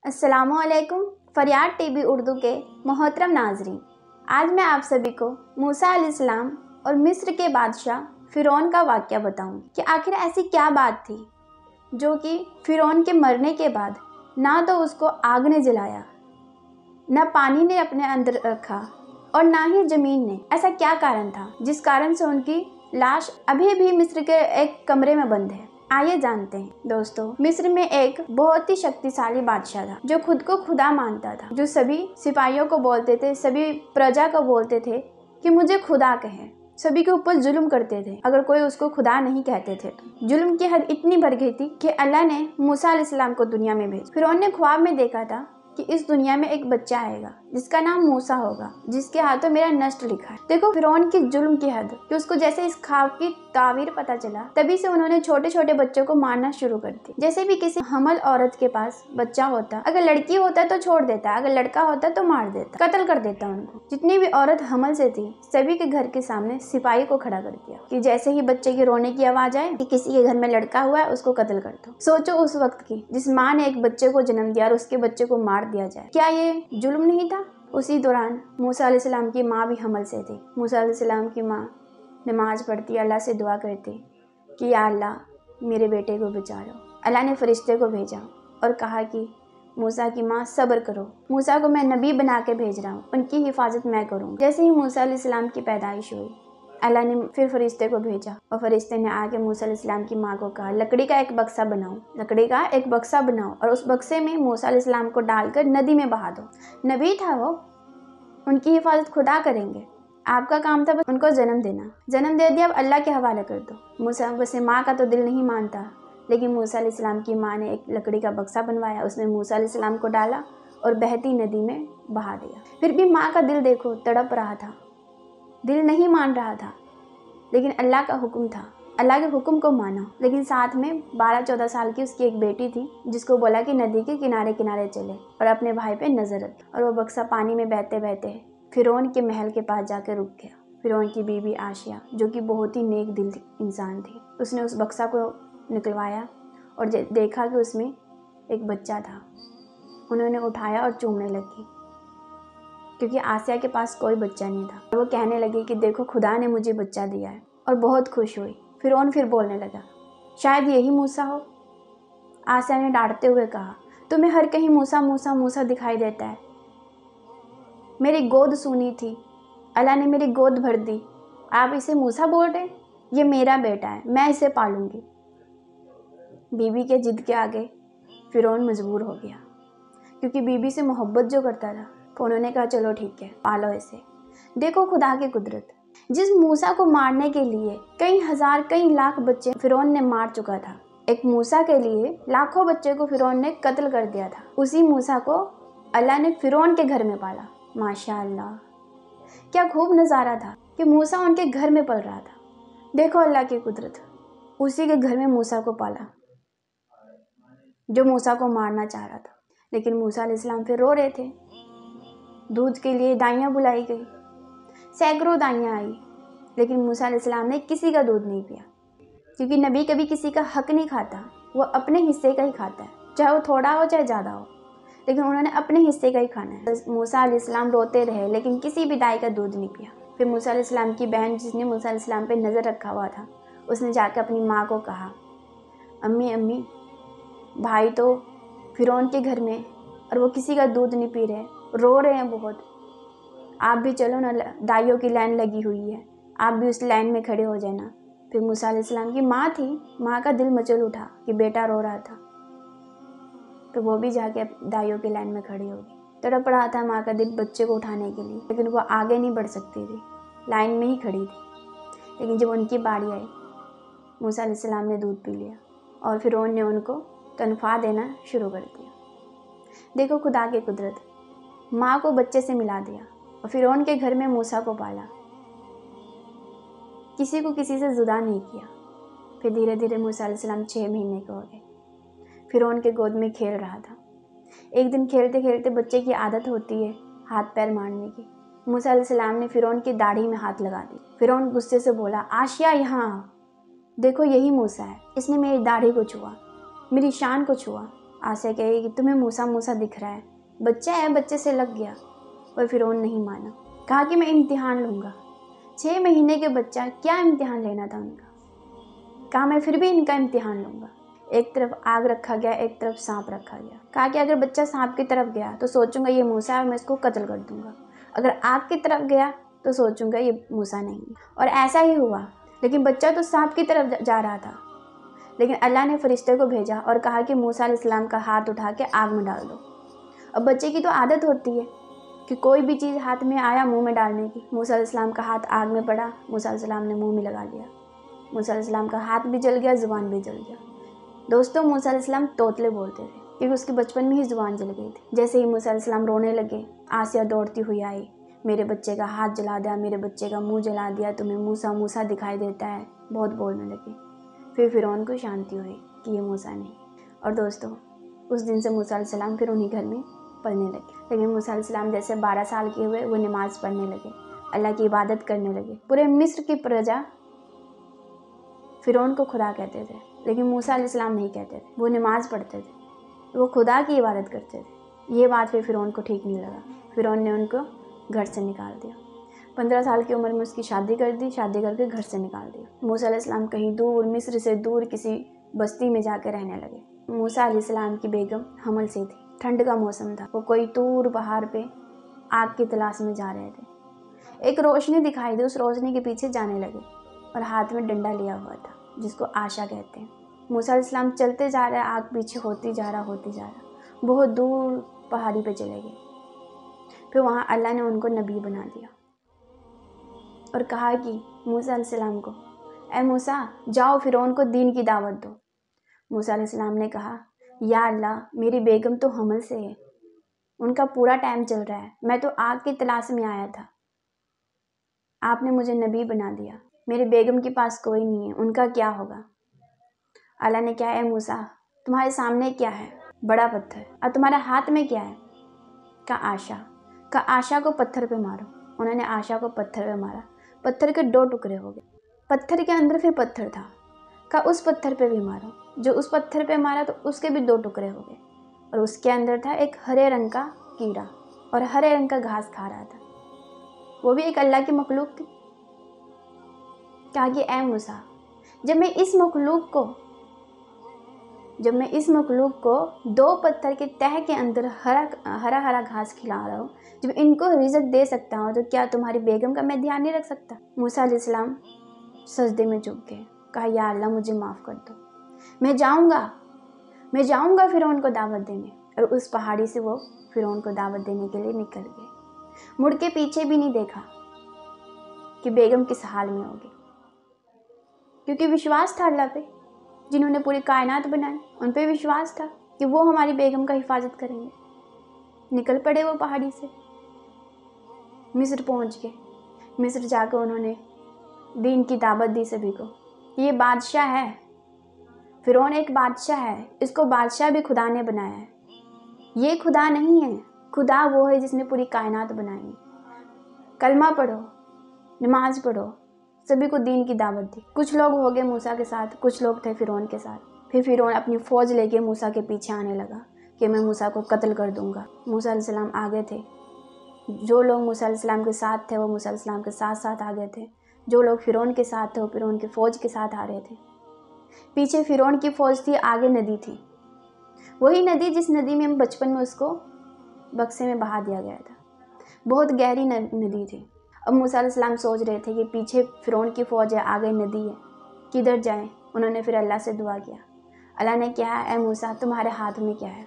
अस्सलाम वालेकुम। फरियाद टीवी उर्दू के मोहतरम नाजरीन, आज मैं आप सभी को मूसा अलैहिस्सलाम और मिस्र के बादशाह फ़िरौन का वाक़या बताऊंगी कि आखिर ऐसी क्या बात थी जो कि फ़िरौन के मरने के बाद ना तो उसको आग ने जलाया, ना पानी ने अपने अंदर रखा और ना ही ज़मीन ने। ऐसा क्या कारण था जिस कारण से उनकी लाश अभी भी मिस्र के एक कमरे में बंद है? आइए जानते हैं। दोस्तों, मिस्र में एक बहुत ही शक्तिशाली बादशाह था जो खुद को खुदा मानता था, जो सभी सिपाहियों को बोलते थे, सभी प्रजा को बोलते थे कि मुझे खुदा कहे। सभी के ऊपर जुल्म करते थे अगर कोई उसको खुदा नहीं कहते थे तो। जुल्म की हद इतनी बढ़ गई थी कि अल्लाह ने मूसा अलैहिस्सलाम को दुनिया में भेजा। फिरौन ने ख्वाब में देखा था कि इस दुनिया में एक बच्चा आएगा जिसका नाम मूसा होगा, जिसके हाथों मेरा नष्ट लिखा है। देखो फिरौन की जुल्म की हद कि उसको जैसे इस ख्वाब की तावीर पता चला, तभी से उन्होंने छोटे छोटे बच्चों को मारना शुरू कर दिया। जैसे भी किसी हमल औरत के पास बच्चा होता, अगर लड़की होता तो छोड़ देता, अगर लड़का होता तो मार देता, कत्ल कर देता उनको। जितनी भी औरत हमल से थी सभी के घर के सामने सिपाही को खड़ा कर दिया कि जैसे ही बच्चे के रोने की आवाज आए कि किसी के घर में लड़का हुआ है उसको कत्ल कर दो। सोचो उस वक्त की जिस माँ ने एक बच्चे को जन्म दिया और उसके बच्चे को मार दिया जाए, क्या ये जुल्म नहीं था? उसी दौरान मूसा अलैहिस्सलाम की माँ भी हमल से थी। मूसा अलैहिस्सलाम की माँ नमाज पढ़ती, अल्लाह से दुआ करती कि या अल्लाह मेरे बेटे को बचा लो। अल्लाह ने फरिश्ते को भेजा और कहा कि मूसा की माँ सब्र करो, मूसा को मैं नबी बना के भेज रहा हूँ, उनकी हिफाजत मैं करूँ। जैसे ही मूसा अलैहिस्सलाम की पैदाइश हुई, अल्लाह ने फिर फरिश्ते को भेजा और फरिश्ते ने आके मूसा अलैहिस्सलाम की माँ को कहा लकड़ी का एक बक्सा बनाओ, लकड़ी का एक बक्सा बनाओ और उस बक्से में मूसा अलैहिस्सलाम को डालकर नदी में बहा दो। नबी था वो, उनकी हिफाजत खुदा करेंगे, आपका काम था बस उनको जन्म देना। जन्म दे दिया, अब अल्लाह के हवाले कर दो। मूसा वैसे माँ का तो दिल नहीं मानता, लेकिन मूसा अलैहिस्सलाम की माँ ने एक लकड़ी का बक्सा बनवाया, उसमें मूसा अलैहिस्सलाम को डाला और बहती नदी में बहा दिया। फिर भी माँ का दिल देखो तड़प रहा था, दिल नहीं मान रहा था, लेकिन अल्लाह का हुक्म था, अल्लाह के हुक्म को माना। लेकिन साथ में 12-14 साल की उसकी एक बेटी थी जिसको बोला कि नदी के किनारे किनारे चले और अपने भाई पे नजर रखे। और वो बक्सा पानी में बहते बहते फिरौन के महल के पास जाकर रुक गया। फिरौन की बीवी आशिया जो कि बहुत ही नेक दिल इंसान थी, उसने उस बक्सा को निकलवाया और देखा कि उसमें एक बच्चा था। उन्होंने उठाया और चूमने लगी क्योंकि आसिया के पास कोई बच्चा नहीं था। वो कहने लगी कि देखो खुदा ने मुझे बच्चा दिया है, और बहुत खुश हुई। फिरौन फिर बोलने लगा शायद यही मूसा हो। आसिया ने डांटते हुए कहा तुम्हें हर कहीं मूसा मूसा मूसा दिखाई देता है, मेरी गोद सुनी थी, अल्लाह ने मेरी गोद भर दी, आप इसे मूसा बोल रहे? ये मेरा बेटा है, मैं इसे पालूंगी। बीबी के जिद के आगे फिरौन मजबूर हो गया क्योंकि बीबी से मोहब्बत जो करता था, तो उन्होंने कहा चलो ठीक है पालो इसे। देखो खुदा की कुदरत, जिस मूसा को मारने के लिए कई हजार कई लाख बच्चे फिरौन ने मार चुका था, एक मूसा के लिए लाखों बच्चे को फिरौन ने कत्ल कर दिया था, उसी मूसा को अल्लाह ने फिरौन के घर में पाला। माशाअल्लाह, क्या खूब नज़ारा था कि मूसा उनके घर में पल रहा था। देखो अल्लाह की कुदरत, उसी के घर में मूसा को पाला जो मूसा को मारना चाह रहा था। लेकिन मूसा अलैहिस्सलाम फिर रो रहे थे। दूध के लिए दाइयाँ बुलाई गई, सैकड़ों दाइयाँ आई, लेकिन मूसा अलैहिस्सलाम ने किसी का दूध नहीं पिया क्योंकि नबी कभी किसी का हक नहीं खाता, वो अपने हिस्से का ही खाता है, चाहे वो थोड़ा हो चाहे ज़्यादा हो, लेकिन उन्होंने अपने हिस्से का ही खाना है। मूसा अलैहिस्सलाम रोते रहे लेकिन किसी भी दाई का दूध नहीं पिया। फिर मूसा अलैहिस्सलाम की बहन जिसने मूसा अलैहिस्सलाम पे नज़र रखा हुआ था, उसने जाकर अपनी माँ को कहा अम्मी अम्मी भाई तो फिरौन के घर में और वो किसी का दूध नहीं पी रहे, रो रहे हैं बहुत, आप भी चलो ना, दाइयों की लाइन लगी हुई है, आप भी उस लाइन में खड़े हो जाना। फिर मूसा अलैहिस्सलाम की माँ थी, माँ का दिल मचल उठा कि बेटा रो रहा था, तो वो भी जाके दाइयों की लाइन में खड़ी होगी। तड़प रहा था माँ का दिल बच्चे को उठाने के लिए, लेकिन वो आगे नहीं बढ़ सकती थी, लाइन में ही खड़ी थी। लेकिन जब उनकी बारी आई, मूसा अलैहिस्सलाम ने दूध पी लिया और फिरौन ने उनको तनख्वाह देना शुरू कर दिया। देखो खुदा की कुदरत, माँ को बच्चे से मिला दिया और फिरौन के घर में मूसा को पाला, किसी को किसी से जुदा नहीं किया। फिर धीरे धीरे मूसा अलैहिस्सलाम 6 महीने के हो गए, फिरौन के गोद में खेल रहा था। एक दिन खेलते खेलते बच्चे की आदत होती है हाथ पैर मारने की, मूसा अलैहिस्सलाम ने फिरौन की दाढ़ी में हाथ लगा दी। फिरौन गुस्से से बोला आशिया यहाँ देखो यही मूसा है, इसने मेरी दाढ़ी को छुआ, मेरी शान को छुआ, आसिया कहेगी कि तुम्हें मूसा मूसा दिख रहा है, बच्चा है, बच्चे से लग गया। पर फिरौन नहीं माना, कहा कि मैं इम्तिहान लूँगा। 6 महीने के बच्चा, क्या इम्तिहान लेना था उनका। कहा मैं फिर भी इनका इम्तिहान लूँगा। एक तरफ आग रखा गया, एक तरफ सांप रखा गया। कहा कि अगर बच्चा सांप की तरफ गया तो सोचूंगा ये मूसा है और मैं इसको कत्ल कर दूंगा। अगर आग की तरफ गया तो सोचूंगा ये मूसा नहीं है। और ऐसा ही हुआ, लेकिन बच्चा तो सांप की तरफ जा रहा था। लेकिन अल्लाह ने फरिश्ते को भेजा और कहा कि मूसा अलैहिस्सलाम का हाथ उठा के आग में डाल दो। अब बच्चे की तो आदत होती है कि कोई भी चीज़ हाथ में आया मुंह में डालने की। मूसा अलैहिस्सलाम का हाथ आग में पड़ा, मूसा अलैहिस्सलाम ने मुंह में लगा लिया। मूसा अलैहिस्सलाम का हाथ भी जल गया, ज़ुबान भी जल गया। दोस्तों, मूसा अलैहिस्सलाम तोतले बोलते थे क्योंकि उसके बचपन में ही ज़ुबान जल गई थी। जैसे ही मूसा अलैहिस्सलाम रोने लगे, आसिया दौड़ती हुई आई, मेरे बच्चे का हाथ जला दिया, मेरे बच्चे का मुंह जला दिया, तुम्हें मूसा मूसा दिखाई देता है, बहुत बोलने लगे। फिर फिरौन को शांति हुई कि ये मूसा नहीं। और दोस्तों, उस दिन से मूसा अलैहिस्सलाम फिर उन्हीं घर में पढ़ने लगे। लेकिन मूसा अलैहिस्सलाम जैसे 12 साल के हुए, वो नमाज़ पढ़ने लगे, अल्लाह की इबादत करने लगे। पूरे मिस्र की प्रजा फिरौन को खुदा कहते थे, लेकिन मूसा अलैहिस्सलाम नहीं कहते थे। वो नमाज़ पढ़ते थे, वो खुदा की इबादत करते थे। ये बात फिर फिरौन को ठीक नहीं लगा। फिरौन ने उनको घर से निकाल दिया। 15 साल की उम्र में उसकी शादी कर दी, शादी करके घर से निकाल दिया। मूसा अलैहिस्सलाम कहीं दूर, मिस्र से दूर किसी बस्ती में जाकर रहने लगे। मूसा अलैहिस्सलाम की बेगम हमल से थी, ठंड का मौसम था। वो कोई दूर पहाड़ पे आग की तलाश में जा रहे थे। एक रोशनी दिखाई दी, उस रोशनी के पीछे जाने लगे और हाथ में डंडा लिया हुआ था, जिसको आशा कहते हैं। मूसा अलैहिस्सलाम चलते जा रहे, आग पीछे होती जा रहा, बहुत दूर पहाड़ी पे चले गए। फिर वहाँ अल्लाह ने उनको नबी बना दिया और कहा कि मूसा अलैहिस्सलाम को, ऐ मूसा, जाओ फिरौन को दीन की दावत दो। मूसा अलैहिस्सलाम ने कहा, या अल्लाह, मेरी बेगम तो हमल से है, उनका पूरा टाइम चल रहा है, मैं तो आग की तलाश में आया था, आपने मुझे नबी बना दिया, मेरी बेगम के पास कोई नहीं है, उनका क्या होगा। अल्लाह ने कहा, ऐ मूसा, तुम्हारे सामने क्या है? बड़ा पत्थर। और तुम्हारे हाथ में क्या है? का आशा। का आशा को पत्थर पे मारो। उन्होंने आशा को पत्थर पे मारा, पत्थर के 2 टुकड़े हो गए। पत्थर के अंदर फिर पत्थर था। का उस पत्थर पे भी मारो। जो उस पत्थर पे मारा तो उसके भी 2 टुकड़े हो गए। और उसके अंदर था एक हरे रंग का कीड़ा और हरे रंग का घास खा रहा था। वो भी एक अल्लाह की मखलूक थी। कहा कि ऐ मूसा, जब मैं इस मखलूक को 2 पत्थर के तह के अंदर हरा हरा घास खिला रहा हूँ, जब इनको रिज़्क दे सकता हूँ, तो क्या तुम्हारी बेगम का मैं ध्यान नहीं रख सकता। मूसा अलैहिस्सलाम सजदे में झुक गए। कहा, या अल्लाह, मुझे माफ़ कर दो, मैं जाऊँगा फिरौन को दावत देने। और उस पहाड़ी से वो फिरौन को दावत देने के लिए निकल गए। मुड़ के पीछे भी नहीं देखा कि बेगम किस हाल में होगी, क्योंकि विश्वास था अल्लाह पे, जिन्होंने पूरी कायनात बनाई, उन पे विश्वास था कि वो हमारी बेगम का हिफाजत करेंगे। निकल पड़े वो पहाड़ी से, मिस्र पहुंच गए। मिस्र जाकर उन्होंने दीन की दावत दी सभी को। ये बादशाह है, फिरौन एक बादशाह है, इसको बादशाह भी खुदा ने बनाया है। ये खुदा नहीं है, खुदा वो है जिसने पूरी कायनात बनाई। कलमा पढ़ो, नमाज पढ़ो। सभी को दीन की दावत दी। कुछ लोग हो गए मूसा के साथ, कुछ लोग थे फिरौन के साथ। फिर फिरौन अपनी फ़ौज लेके मूसा के पीछे आने लगा कि मैं मूसा को कत्ल कर दूंगा। मूसा अलैहिस्सलाम आगे थे। जो लोग मूसा अलैहिस्सलाम के साथ थे वो मूसा अलैहिस्सलाम के साथ साथ आगे थे। जो लोग फिरौन के साथ थे वो फिरौन की फ़ौज के साथ आ रहे थे। पीछे फिरौन की फ़ौज थी, आगे नदी थी, वही नदी जिस नदी में हम बचपन में उसको बक्से में बहा दिया गया था। बहुत गहरी नदी थी। अब मूसा अलैहिस्सलाम सोच रहे थे कि पीछे फिरौन की फ़ौज है, आगे नदी है, किधर जाएं। उन्होंने फिर अल्लाह से दुआ किया। अल्लाह ने कहा, ऐ मूसा, तुम्हारे हाथ में क्या है?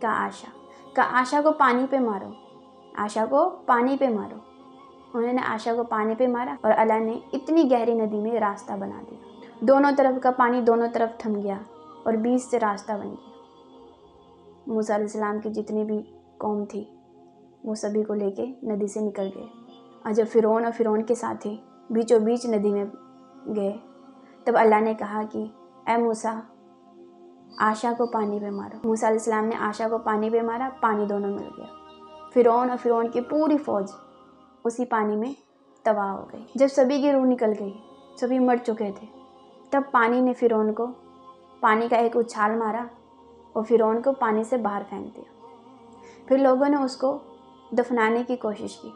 का आशा को पानी पे मारो, आशा को पानी पे मारो। उन्होंने आशा को पानी पे मारा और अल्लाह ने इतनी गहरी नदी में रास्ता बना दिया। दोनों तरफ का पानी दोनों तरफ थम गया और बीच से रास्ता बन गया। मूसा अलैहिस्सलाम की जितनी भी कौम थी वो सभी को लेके नदी से निकल गए। और जब फिरौन और फिरौन के साथी बीचों बीच नदी में गए, तब अल्लाह ने कहा कि ऐ मूसा, आशा को पानी पे मारो। मूसा अलैहिस्सलाम ने आशा को पानी पे मारा, पानी दोनों मिल गया। फिरौन और फिरौन की पूरी फ़ौज उसी पानी में तबाह हो गई। जब सभी की रूह निकल गई, सभी मर चुके थे, तब पानी ने फिरौन को पानी का एक उछाल मारा और फिरौन को पानी से बाहर फेंक दिया। फिर लोगों ने उसको दफनाने की कोशिश की,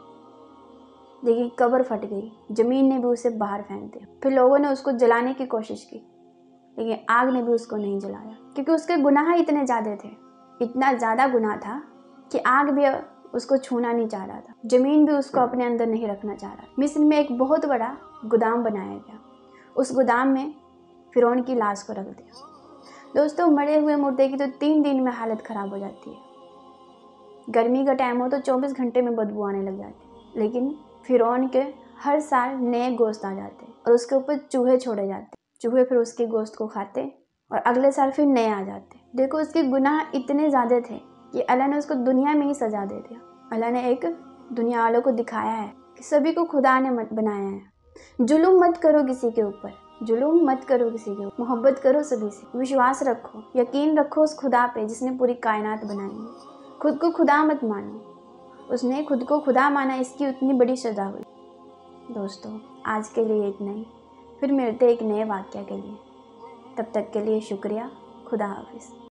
लेकिन कब्र फट गई, ज़मीन ने भी उसे बाहर फेंक दिया। फिर लोगों ने उसको जलाने की कोशिश की, लेकिन आग ने भी उसको नहीं जलाया, क्योंकि उसके गुनाह इतने ज़्यादा थे, इतना ज़्यादा गुनाह था कि आग भी उसको छूना नहीं चाह रहा था, ज़मीन भी उसको अपने अंदर नहीं रखना चाह रहा। मिस्र में एक बहुत बड़ा गोदाम बनाया गया, उस गोदाम में फिरौन की लाश को रख दिया। दोस्तों, मरे हुए मुर्दे की तो 3 दिन में हालत ख़राब हो जाती है। गर्मी का टाइम हो तो 24 घंटे में बदबू आने लग जाती है, लेकिन फिरौन के हर साल नए गोश्त आ जाते और उसके ऊपर चूहे छोड़े जाते। चूहे फिर उसके गोश्त को खाते और अगले साल फिर नए आ जाते। देखो, उसके गुनाह इतने ज़्यादा थे कि अल्लाह ने उसको दुनिया में ही सज़ा दे दिया। अल्लाह ने एक दुनिया वालों को दिखाया है कि सभी को खुदा ने बनाया है। जुल्म मत करो किसी के ऊपर, जुल्म मत करो किसी के ऊपर, मोहब्बत करो सभी से, विश्वास रखो, यकीन रखो उस खुदा पे जिसने पूरी कायनात बनाई है। खुद को खुदा मत मानो, उसने खुद को खुदा माना, इसकी उतनी बड़ी सज़ा हुई। दोस्तों, आज के लिए इतना ही, फिर मिलते एक नए वाक़या के लिए। तब तक के लिए शुक्रिया। खुदा हाफिज़।